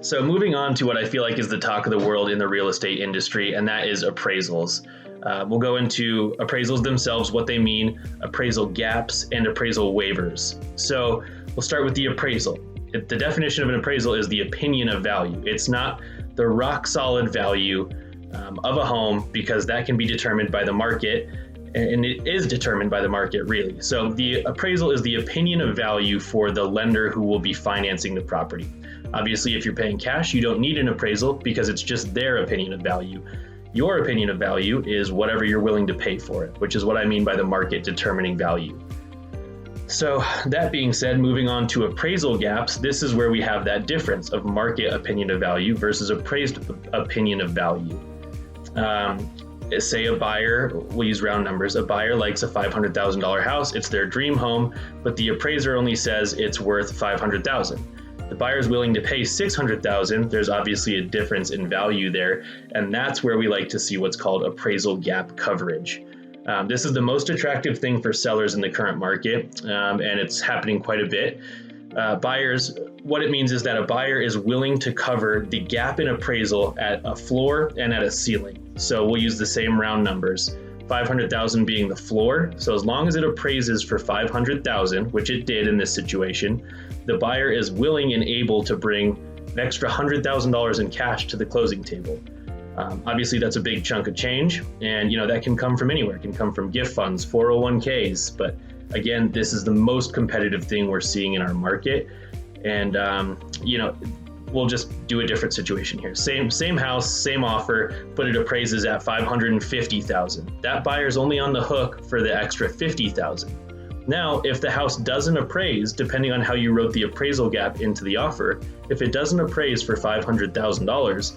So moving on to what I feel like is the talk of the world in the real estate industry, and that is appraisals. We'll go into appraisals themselves, what they mean, appraisal gaps, and appraisal waivers. So we'll start with the appraisal. The definition of an appraisal is the opinion of value. It's not the rock solid value of a home, because that can be determined by the market, and it is determined by the market, really. So the appraisal is the opinion of value for the lender who will be financing the property. Obviously, if you're paying cash, you don't need an appraisal because it's just their opinion of value. Your opinion of value is whatever you're willing to pay for it, which is what I mean by the market determining value. So that being said, moving on to appraisal gaps, this is where we have that difference of market opinion of value versus appraised opinion of value. Say a buyer, we'll use round numbers, a buyer likes a $500,000 house, it's their dream home, but the appraiser only says it's worth $500,000. The buyer is willing to pay $600,000. There's obviously a difference in value there, and that's where we like to see what's called appraisal gap coverage. This is the most attractive thing for sellers in the current market, and it's happening quite a bit. Buyers, what it means is that a buyer is willing to cover the gap in appraisal at a floor and at a ceiling. So we'll use the same round numbers, 500,000 being the floor. So as long as it appraises for 500,000, which it did in this situation, the buyer is willing and able to bring an extra $100,000 in cash to the closing table. Obviously, that's a big chunk of change, and that can come from anywhere. It can come from gift funds, 401ks, but again, this is the most competitive thing we're seeing in our market. And we'll just do a different situation here. Same house, same offer, but it appraises at $550,000. That buyer's only on the hook for the extra $50,000. Now, if the house doesn't appraise, depending on how you wrote the appraisal gap into the offer, if it doesn't appraise for $500,000,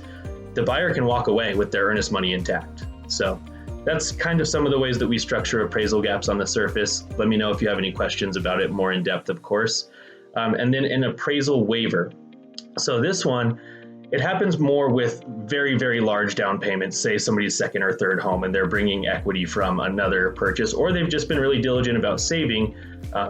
the buyer can walk away with their earnest money intact. So that's kind of some of the ways that we structure appraisal gaps on the surface. Let me know if you have any questions about it more in depth, of course. And then an appraisal waiver. So this one, it happens more with very, very large down payments, say somebody's second or third home and they're bringing equity from another purchase, or they've just been really diligent about saving.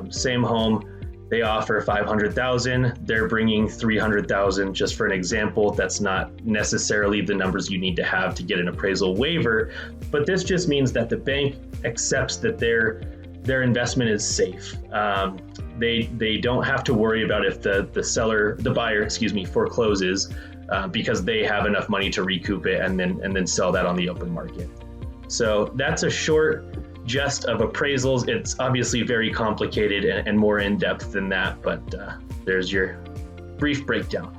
Same home, they offer $500,000, they're bringing $300,000. Just for an example, that's not necessarily the numbers you need to have to get an appraisal waiver, but this just means that the bank accepts that their investment is safe. They don't have to worry about if the buyer forecloses because they have enough money to recoup it and then sell that on the open market. So that's a short gist of appraisals. It's obviously very complicated and more in depth than that, but there's your brief breakdown.